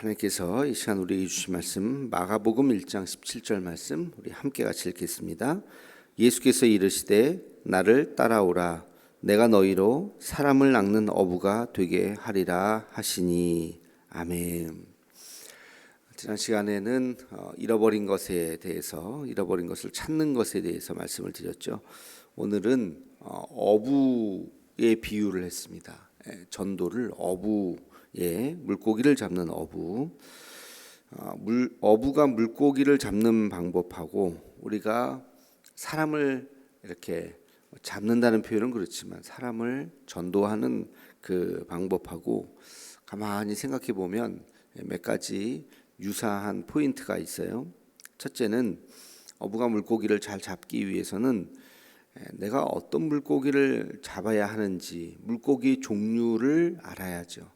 하나님께서 이 시간 우리에게 주신 말씀 마가복음 1장 17절 말씀 우리 함께 같이 읽겠습니다. 예수께서 이르시되 나를 따라오라 내가 너희로 사람을 낚는 어부가 되게 하리라 하시니. 아멘. 지난 시간에는 잃어버린 것에 대해서, 잃어버린 것을 찾는 것에 대해서 말씀을 드렸죠. 오늘은 어부의 비유를 했습니다. 전도를 어부의 물고기를 잡는 어부. 어부가 물고기를 잡는 방법하고 우리가 사람을 이렇게 잡는다는 표현은 그렇지만 사람을 전도하는 그 방법하고 가만히 생각해 보면 몇 가지 유사한 포인트가 있어요. 첫째는 어부가 물고기를 잘 잡기 위해서는 내가 어떤 물고기를 잡아야 하는지 물고기 종류를 알아야죠.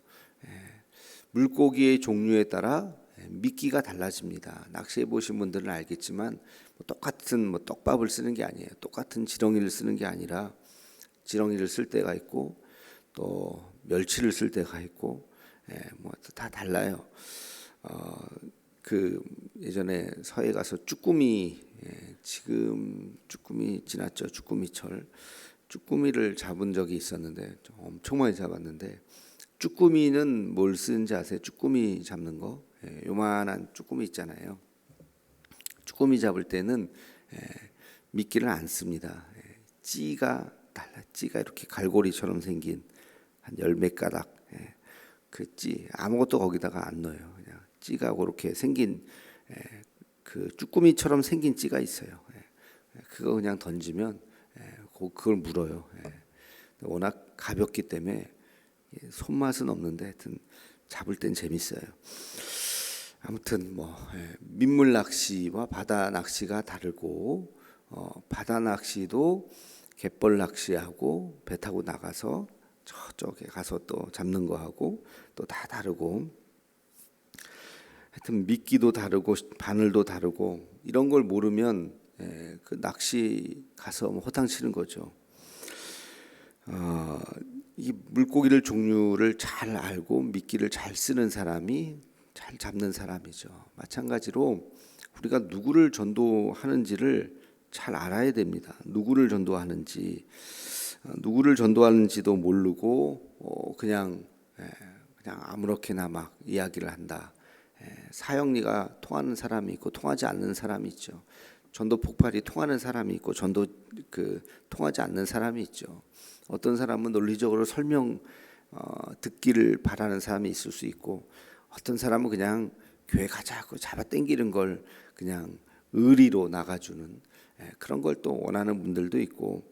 물고기의 종류에 따라 미끼가 달라집니다. 낚시해 보신 분들은 알겠지만 똑같은 떡밥을 쓰는 게 아니에요. 똑같은 지렁이를 쓰는 게 아니라 지렁이를 쓸 때가 있고 또 멸치를 쓸 때가 있고 다 달라요. 그 예전에 서해 가서 쭈꾸미, 지금 쭈꾸미 지났죠. 쭈꾸미철. 쭈꾸미를 잡은 적이 있었는데 엄청 많이 잡았는데, 쭈꾸미는 뭘 쓰는지 아세요? 쭈꾸미 잡는 거, 요만한 쭈꾸미 있잖아요. 쭈꾸미 잡을 때는 미끼를 안 씁니다. 찌가 달라. 찌가 이렇게 갈고리처럼 생긴 한 10몇 가닥, 그 찌 아무것도 거기다가 안 넣어요. 그냥 찌가 그렇게 생긴 그 쭈꾸미처럼 생긴 찌가 있어요. 그거 그냥 던지면 그걸 물어요. 워낙 가볍기 때문에 손맛은 없는데 하여튼 잡을 땐 재밌어요. 아무튼 민물 낚시와 바다 낚시가 다르고, 바다 낚시도 갯벌 낚시하고 배 타고 나가서 저쪽에 가서 또 잡는 거하고 또 다 다르고, 하여튼 미끼도 다르고 바늘도 다르고, 이런 걸 모르면 그 낚시 가서 호탕치는 거죠. 이 물고기를 종류를 잘 알고 미끼를 잘 쓰는 사람이 잘 잡는 사람이죠. 마찬가지로 우리가 누구를 전도하는지를 잘 알아야 됩니다. 누구를 전도하는지도 모르고 그냥 아무렇게나 막 이야기를 한다. 사형리가 통하는 사람이 있고 통하지 않는 사람이 있죠. 전도 폭발이 통하는 사람이 있고 통하지 않는 사람이 있죠. 어떤 사람은 논리적으로 설명 듣기를 바라는 사람이 있을 수 있고, 어떤 사람은 그냥 교회 가자고 잡아 당기는 걸 그냥 의리로 나가주는 그런 걸 또 원하는 분들도 있고,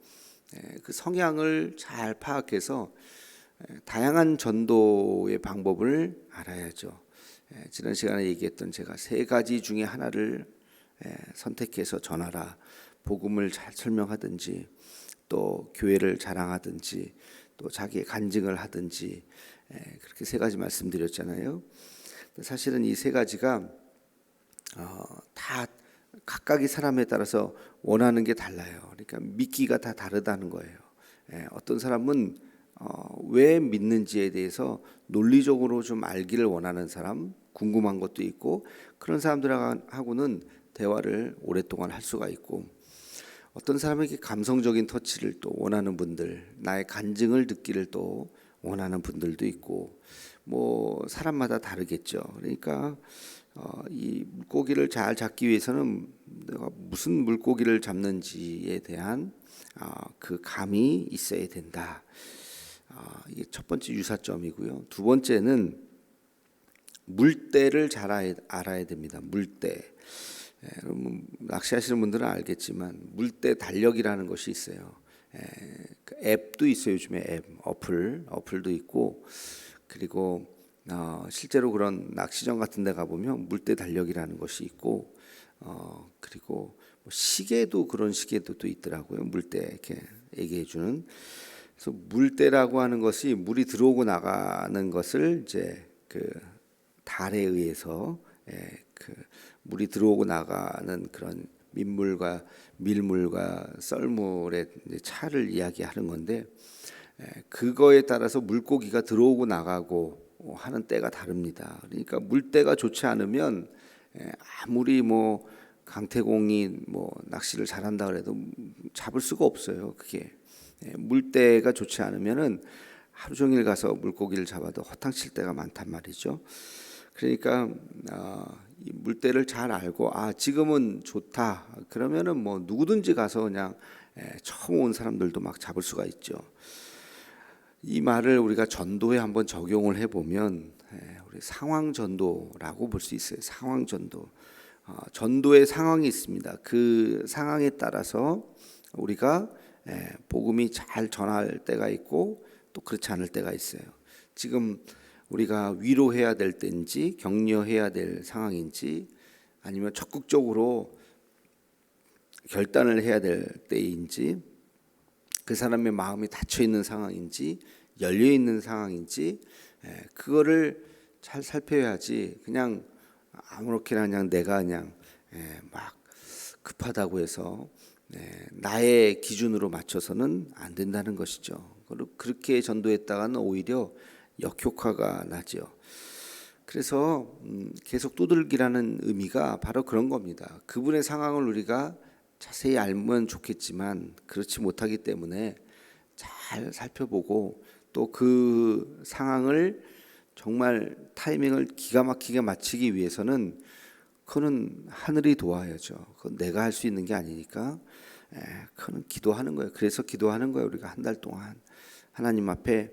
그 성향을 잘 파악해서 다양한 전도의 방법을 알아야죠. 지난 시간에 얘기했던 제가 3가지 중에 하나를 선택해서 전하라, 복음을 잘 설명하든지 또 교회를 자랑하든지 또 자기의 간증을 하든지, 그렇게 3가지 말씀드렸잖아요. 사실은 이 3가지가 다 각각의 사람에 따라서 원하는 게 달라요. 그러니까 미끼가 다 다르다는 거예요. 어떤 사람은 왜 믿는지에 대해서 논리적으로 좀 알기를 원하는 사람, 궁금한 것도 있고, 그런 사람들하고는 대화를 오랫동안 할 수가 있고, 어떤 사람에게 감성적인 터치를 또 원하는 분들, 나의 간증을 듣기를 또 원하는 분들도 있고, 사람마다 다르겠죠. 그러니까 이 물고기를 잘 잡기 위해서는 내가 무슨 물고기를 잡는지에 대한 그 감이 있어야 된다. 이게 첫 번째 유사점이고요. 두 번째는 물때를 잘 알아야 됩니다. 물때. 여러분 낚시하시는 분들은 알겠지만 물때 달력이라는 것이 있어요. 그 앱도 있어요. 요즘에 앱, 어플도 있고, 그리고 실제로 그런 낚시점 같은 데 가보면 물때 달력이라는 것이 있고, 그리고 시계도, 그런 시계도 또 있더라고요. 물때 이렇게 얘기해주는. 그래서 물때라고 하는 것이 물이 들어오고 나가는 것을 이제 그 달에 의해서 그 물이 들어오고 나가는 그런 민물과 밀물과 썰물의 차를 이야기하는 건데, 그거에 따라서 물고기가 들어오고 나가고 하는 때가 다릅니다. 그러니까 물때가 좋지 않으면 아무리 뭐 강태공이 뭐 낚시를 잘한다 그래도 잡을 수가 없어요. 그게 물때가 좋지 않으면은 하루 종일 가서 물고기를 잡아도 허탕칠 때가 많단 말이죠. 그러니까 이 물때를 잘 알고 지금은 좋다 그러면은 뭐 누구든지 가서 그냥 처음 온 사람들도 막 잡을 수가 있죠. 이 말을 우리가 전도에 한번 적용을 해보면 우리 상황 전도라고 볼 수 있어요. 상황 전도. 전도의 상황이 있습니다. 그 상황에 따라서 우리가 복음이 잘 전할 때가 있고 또 그렇지 않을 때가 있어요. 지금 우리가 위로해야 될 때인지 격려해야 될 상황인지 아니면 적극적으로 결단을 해야 될 때인지 그 사람의 마음이 닫혀 있는 상황인지 열려 있는 상황인지 그거를 잘 살펴야지 그냥 아무렇게나 그냥 내가 그냥 막 급하다고 해서 나의 기준으로 맞춰서는 안 된다는 것이죠. 그렇게 전도했다가는 오히려 역효과가 나죠. 그래서 계속 두들기라는 의미가 바로 그런 겁니다. 그분의 상황을 우리가 자세히 알면 좋겠지만 그렇지 못하기 때문에 잘 살펴보고 또 그 상황을 정말 타이밍을 기가 막히게 맞추기 위해서는 그거는 하늘이 도와야죠. 그건 내가 할 수 있는 게 아니니까 그거는 기도하는 거예요. 그래서 기도하는 거예요. 우리가 한 달 동안 하나님 앞에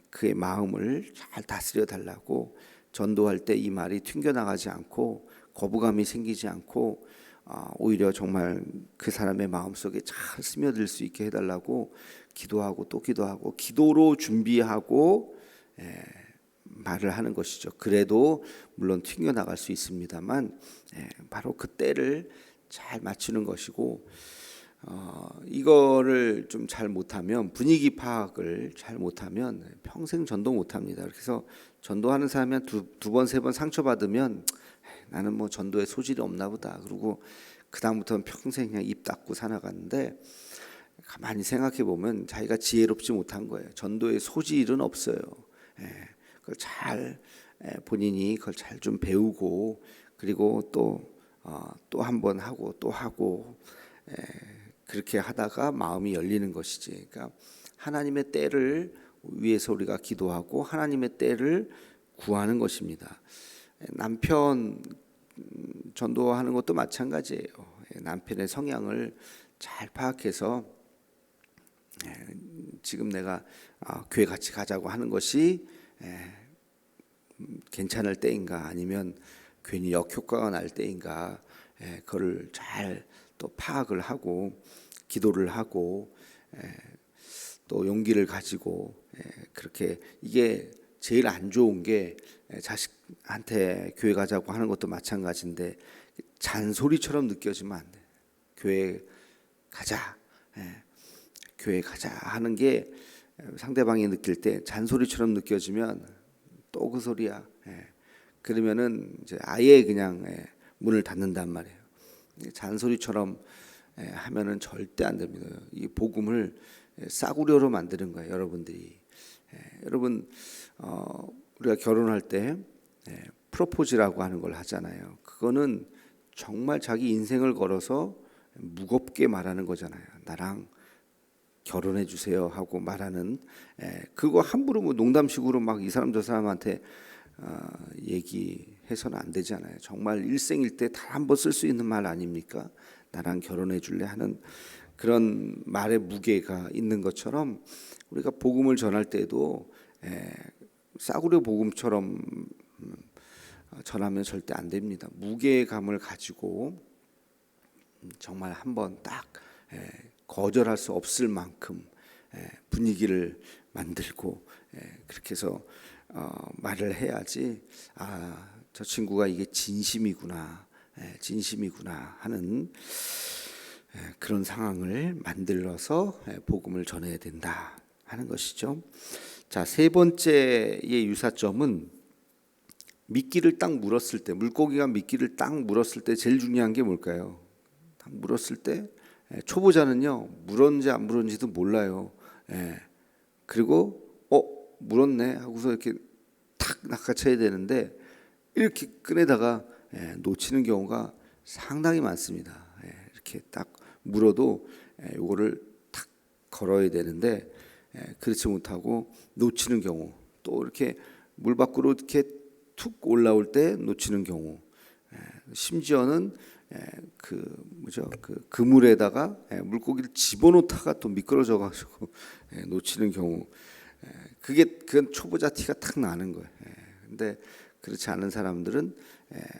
그의 마음을 잘 다스려 달라고 전도할 때 이 말이 튕겨나가지 않고 거부감이 생기지 않고 오히려 정말 그 사람의 마음속에 잘 스며들 수 있게 해달라고 기도하고 또 기도하고 기도로 준비하고 말을 하는 것이죠. 그래도 물론 튕겨나갈 수 있습니다만 바로 그 때를 잘 맞추는 것이고 이거를 좀 잘 못하면 분위기 파악을 잘 못하면 평생 전도 못합니다. 그래서 전도하는 사람이 두 번, 세 번 상처받으면 나는 뭐 전도에 소질이 없나 보다. 그리고 그 다음부터는 평생 그냥 입 닫고 살아가는데 가만히 생각해 보면 자기가 지혜롭지 못한 거예요. 전도에 소질은 없어요. 그걸 잘 본인이 그걸 잘 좀 배우고 그리고 또 한 번 하고 또 하고 그렇게 하다가 마음이 열리는 것이지. 그러니까 하나님의 때를 위해서 우리가 기도하고 하나님의 때를 구하는 것입니다. 남편 전도하는 것도 마찬가지예요. 남편의 성향을 잘 파악해서 지금 내가 교회 같이 가자고 하는 것이 괜찮을 때인가 아니면 괜히 역효과가 날 때인가 그걸 잘 또 파악을 하고 기도를 하고 또 용기를 가지고 그렇게 이게 제일 안 좋은 게 자식한테 교회 가자고 하는 것도 마찬가지인데 잔소리처럼 느껴지면 안 돼. 교회 가자, 교회 가자 하는 게 상대방이 느낄 때 잔소리처럼 느껴지면 또 그 소리야. 그러면은 이제 아예 그냥 문을 닫는단 말이에요. 잔소리처럼 하면은 절대 안 됩니다. 이 복음을 싸구려로 만드는 거예요, 여러분들이. 여러분 우리가 결혼할 때 프로포즈라고 하는 걸 하잖아요. 그거는 정말 자기 인생을 걸어서 무겁게 말하는 거잖아요. 나랑 결혼해 주세요 하고 말하는 그거 함부로 뭐 농담식으로 막 이 사람 저 사람한테 얘기해서는 안 되잖아요. 정말 일생일대 단 한 번 쓸 수 있는 말 아닙니까? 나랑 결혼해 줄래 하는 그런 말의 무게가 있는 것처럼 우리가 복음을 전할 때도 싸구려 복음처럼 전하면 절대 안 됩니다. 무게감을 가지고 정말 한번 딱 거절할 수 없을 만큼 분위기를 만들고 그렇게 해서 말을 해야지 저 친구가 이게 진심이구나 하는 그런 상황을 만들어서 복음을 전해야 된다 하는 것이죠. 자, 세 번째의 유사점은 미끼를 딱 물었을 때, 물고기가 미끼를 딱 물었을 때 제일 중요한 게 뭘까요? 딱 물었을 때 초보자는요 물었는지 안 물었는지도 몰라요. 그리고 물었네 하고서 이렇게 탁 낚아채야 되는데 이렇게 꺼내다가 놓치는 경우가 상당히 많습니다. 이렇게 딱 물어도 요거를 탁 걸어야 되는데 그렇지 못하고 놓치는 경우, 또 이렇게 물 밖으로 이렇게 툭 올라올 때 놓치는 경우, 심지어는 그 그물에다가 물고기를 집어넣다가 또 미끄러져 가지고 놓치는 경우, 그건 초보자 티가 탁 나는 거예요. 근데 그렇지 않은 사람들은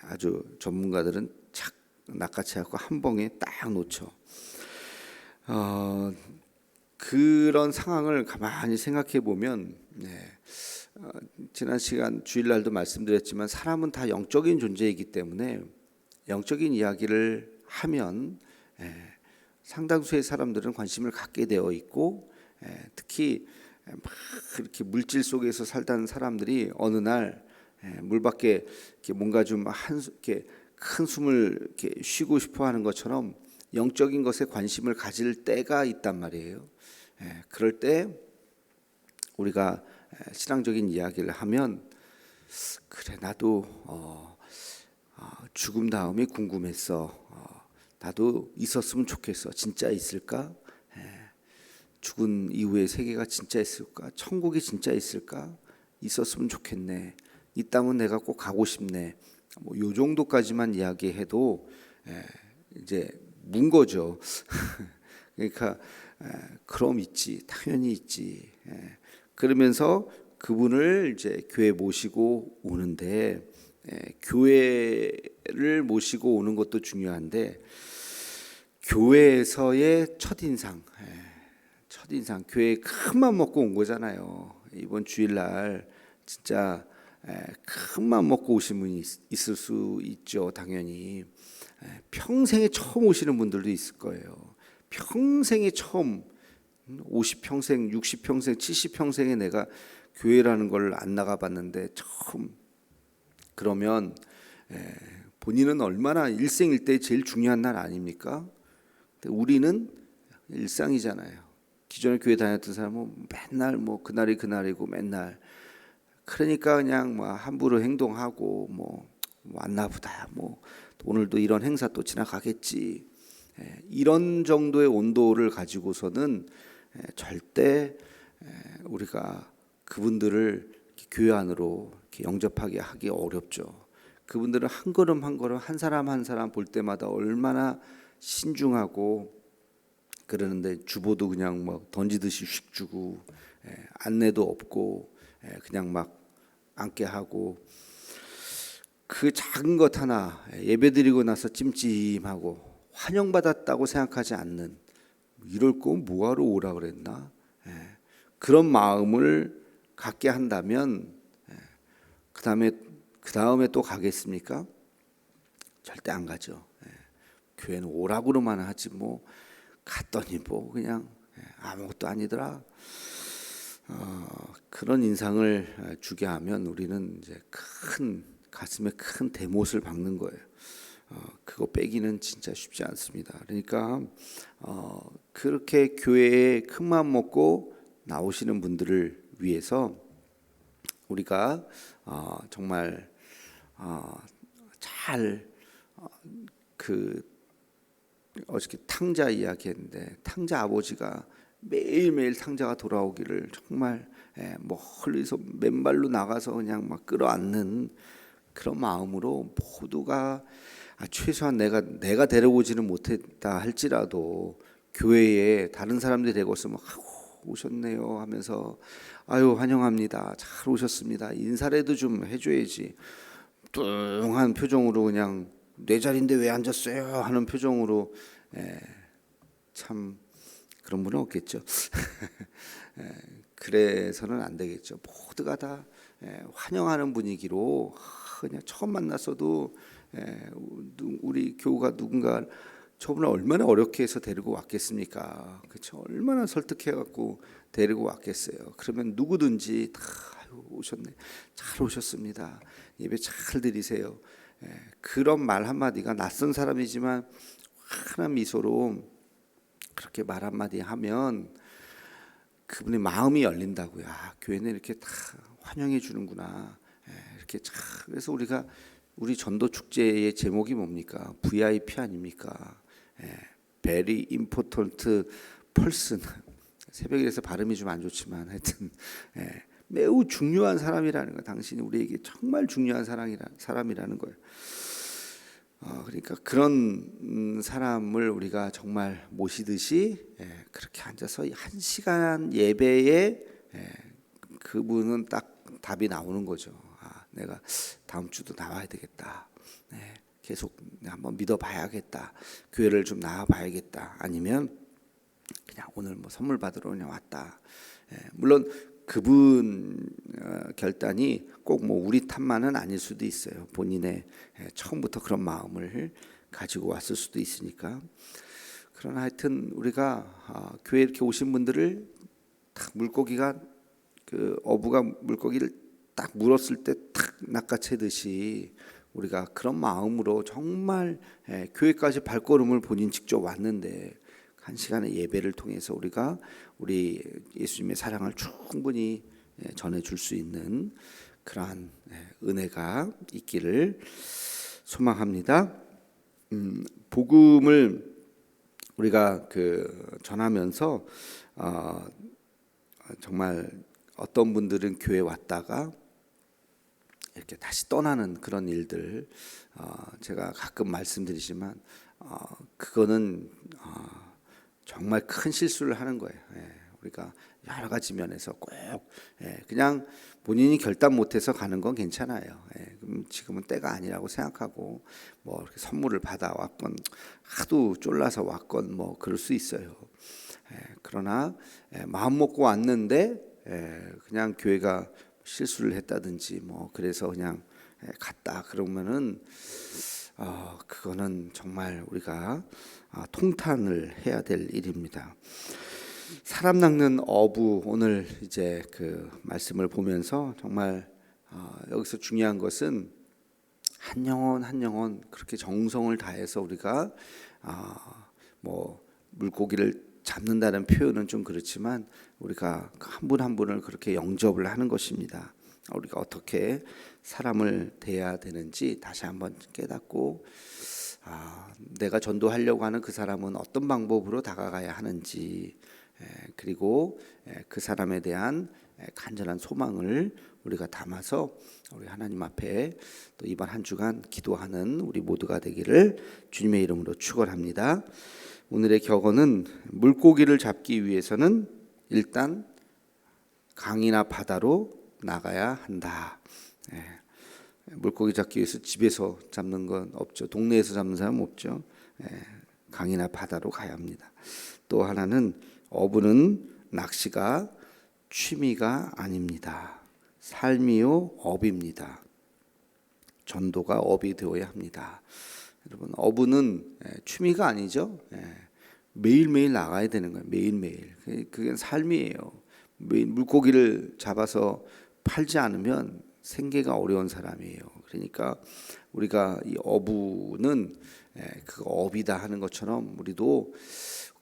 아주 전문가들은 착 낚아채갖고 한 봉에 딱 놓쳐. 그런 상황을 가만히 생각해 보면, 지난 시간 주일날도 말씀드렸지만 사람은 다 영적인 존재이기 때문에 영적인 이야기를 하면 상당수의 사람들은 관심을 갖게 되어 있고, 특히 막 그렇게 물질 속에서 살던 사람들이 어느 날 물 밖에 이렇게 뭔가 좀 이렇게 큰 숨을 이렇게 쉬고 싶어하는 것처럼 영적인 것에 관심을 가질 때가 있단 말이에요. 그럴 때 우리가 신앙적인 이야기를 하면, 그래 나도 죽음 다음이 궁금했어. 나도 있었으면 좋겠어. 진짜 있을까? 죽은 이후의 세계가 진짜 있을까? 천국이 진짜 있을까? 있었으면 좋겠네. 있다면 내가 꼭 가고 싶네. 뭐 요 정도까지만 이야기해도 이제 문 거죠. 그러니까 그럼 있지, 당연히 있지. 그러면서 그분을 이제 교회 모시고 오는데, 교회를 모시고 오는 것도 중요한데 교회에서의 첫인상, 교회에 큰맘 먹고 온 거잖아요. 이번 주일날 진짜 큰맘 먹고 오신 분이 있을 수 있죠. 당연히 평생에 처음 오시는 분들도 있을 거예요. 평생에 처음, 50평생, 60평생, 70평생에 내가 교회라는 걸 안 나가봤는데 처음. 그러면 본인은 얼마나 일생일대 제일 중요한 날 아닙니까? 근데 우리는 일상이잖아요. 기존에 교회 다녔던 사람은 맨날 뭐 그날이 그날이고 맨날, 그러니까 그냥 뭐 함부로 행동하고 뭐 왔나 보다, 뭐 오늘도 이런 행사 또 지나가겠지, 이런 정도의 온도를 가지고서는 절대 우리가 그분들을 교회 안으로 이렇게 영접하게 하기 어렵죠. 그분들은 한 걸음 한 걸음, 한 사람 한 사람 볼 때마다 얼마나 신중하고 그러는데, 주보도 그냥 뭐 던지듯이 휙 주고, 안내도 없고, 그냥 막 앉게 하고, 그 작은 것 하나 예배드리고 나서 찜찜하고 환영받았다고 생각하지 않는, 이럴 거면 뭐하러 오라 그랬나, 그런 마음을 갖게 한다면 그 다음에 또 가겠습니까? 절대 안 가죠. 교회는 오라고만 하지 뭐 갔더니 뭐 그냥 아무것도 아니더라. 그런 인상을 주게 하면 우리는 이제 가슴에 큰 대못을 박는 거예요. 그거 빼기는 진짜 쉽지 않습니다. 그러니까 그렇게 교회에 큰 마음 먹고 나오시는 분들을 위해서 우리가 정말 잘 어저께 탕자 이야기했는데, 탕자 아버지가 매일매일 탕자가 돌아오기를 정말 멀리서 맨발로 나가서 그냥 막 끌어안는 그런 마음으로 모두가, 최소한 내가 데려오지는 못했다 할지라도 교회에 다른 사람들이 데리고 왔으면 오셨네요 하면서 아유 환영합니다, 잘 오셨습니다, 인사라도 좀 해줘야지. 뚱한 표정으로 그냥 내 자리인데 왜 앉았어요 하는 표정으로, 참 그런 분은 없겠죠. 그래서는 안 되겠죠. 모두가 다 환영하는 분위기로, 그냥 처음 만났어도 우리 교우가 누군가 저분을 얼마나 어렵게 해서 데리고 왔겠습니까? 그렇죠? 얼마나 설득해 갖고 데리고 왔겠어요. 그러면 누구든지 다 오셨네, 잘 오셨습니다, 예배 잘 드리세요, 그런 말 한마디가 낯선 사람이지만 환한 미소로 그렇게 말 한마디 하면 그분의 마음이 열린다고요. 교회는 이렇게 다 환영해 주는구나, 그렇게 참 그래서 우리 전도 축제의 제목이 뭡니까? VIP 아닙니까? Very important person. 새벽이라서 발음이 좀 안 좋지만 하여튼 매우 중요한 사람이라는 거. 당신이 우리에게 정말 중요한 사람이라는 거예요. 그러니까 그런 사람을 우리가 정말 모시듯이 그렇게 앉아서 1시간 예배에 그분은 딱 답이 나오는 거죠. 내가 다음 주도 나와야 되겠다. 계속 한번 믿어봐야겠다. 교회를 좀 나와봐야겠다. 아니면 그냥 오늘 뭐 선물 받으러 그냥 왔다. 물론 그분 결단이 꼭 뭐 우리 탓만은 아닐 수도 있어요. 본인의 처음부터 그런 마음을 가지고 왔을 수도 있으니까. 그러나 하여튼 우리가 교회 이렇게 오신 분들을 딱 물고기가 그 어부가 물고기를 딱 물었을 때 탁 낚아채듯이 우리가 그런 마음으로 정말 교회까지 발걸음을 본인 직접 왔는데 1시간의 예배를 통해서 우리가 우리 예수님의 사랑을 충분히 전해줄 수 있는 그러한 은혜가 있기를 소망합니다. 복음을 우리가 전하면서 정말 어떤 분들은 교회 왔다가 이렇게 다시 떠나는 그런 일들 제가 가끔 말씀드리지만 그거는 정말 큰 실수를 하는 거예요. 우리가 여러 가지 면에서 꼭 그냥 본인이 결단 못해서 가는 건 괜찮아요. 그럼 지금은 때가 아니라고 생각하고 뭐 이렇게 선물을 받아왔건 하도 쫄라서 왔건 뭐 그럴 수 있어요. 그러나 마음 먹고 왔는데 그냥 교회가 실수를 했다든지 뭐 그래서 그냥 갔다 그러면은 그거는 정말 우리가 통탄을 해야 될 일입니다. 사람 낚는 어부 오늘 이제 그 말씀을 보면서 정말 여기서 중요한 것은 한 영혼 한 영혼 그렇게 정성을 다해서 우리가 뭐 물고기를 잡는다는 표현은 좀 그렇지만 우리가 한 분 한 분을 그렇게 영접을 하는 것입니다. 우리가 어떻게 사람을 대해야 되는지 다시 한번 깨닫고 내가 전도하려고 하는 그 사람은 어떤 방법으로 다가가야 하는지 그리고 그 사람에 대한 간절한 소망을 우리가 담아서 우리 하나님 앞에 또 이번 한 주간 기도하는 우리 모두가 되기를 주님의 이름으로 축원합니다. 오늘의 격언은 물고기를 잡기 위해서는 일단 강이나 바다로 나가야 한다. 물고기 잡기 위해서 집에서 잡는 건 없죠. 동네에서 잡는 사람 없죠. 강이나 바다로 가야 합니다. 또 하나는 어부는 낚시가 취미가 아닙니다. 삶이요 업입니다. 전도가 업이 되어야 합니다. 여러분 어부는 취미가 아니죠. 매일매일 나가야 되는 거예요. 매일매일. 그게 삶이에요. 매일 물고기를 잡아서 팔지 않으면 생계가 어려운 사람이에요. 그러니까 우리가 이 어부는 그 업이다 하는 것처럼 우리도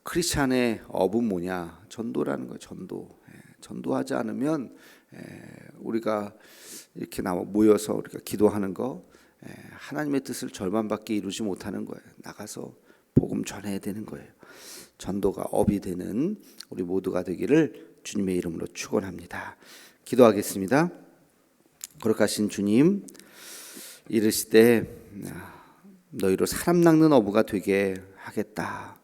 크리스찬의 업은 뭐냐? 전도라는 거예요. 전도하지 않으면 우리가 이렇게 모여서 우리가 기도하는 거 하나님의 뜻을 절반밖에 이루지 못하는 거예요. 나가서 복음 전해야 되는 거예요. 전도가 업이 되는 우리 모두가 되기를 주님의 이름으로 축원합니다. 기도하겠습니다. 거룩하신 주님, 이르시되 너희로 사람 낚는 어부가 되게 하겠다.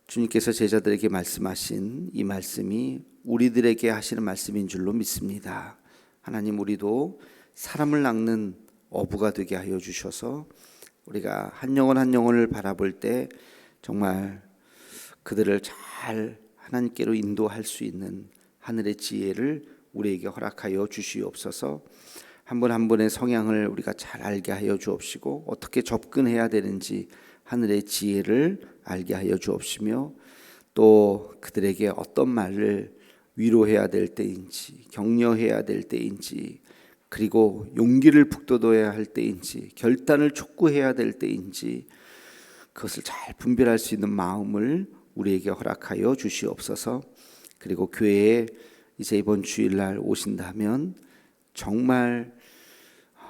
주님께서 제자들에게 말씀하신 이 말씀이 우리들에게 하시는 말씀인 줄로 믿습니다. 하나님, 우리도 사람을 낚는 어부가 되게 하여 주셔서 우리가 한 영혼 한 영혼을 바라볼 때 정말 그들을 잘 하나님께로 인도할 수 있는 하늘의 지혜를 우리에게 허락하여 주시옵소서. 한 분 한 분의 성향을 우리가 잘 알게 하여 주옵시고 어떻게 접근해야 되는지 하늘의 지혜를 알게 하여 주옵시며 또 그들에게 어떤 말을 위로해야 될 때인지 격려해야 될 때인지 그리고 용기를 북돋워야 할 때인지 결단을 촉구해야 될 때인지 그것을 잘 분별할 수 있는 마음을 우리에게 허락하여 주시옵소서. 그리고 교회에 이제 이번 주일날 오신다면 정말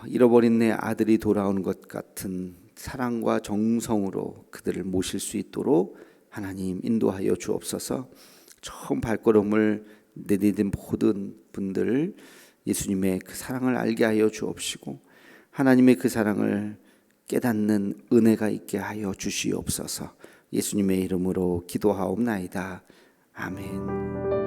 잃어버린 내 아들이 돌아오는 것 같은 사랑과 정성으로 그들을 모실 수 있도록 하나님 인도하여 주옵소서. 처음 발걸음을 내디딘 모든 분들 예수님의 그 사랑을 알게 하여 주옵시고 하나님의 그 사랑을 깨닫는 은혜가 있게 하여 주시옵소서. 예수님의 이름으로 기도하옵나이다. 아멘.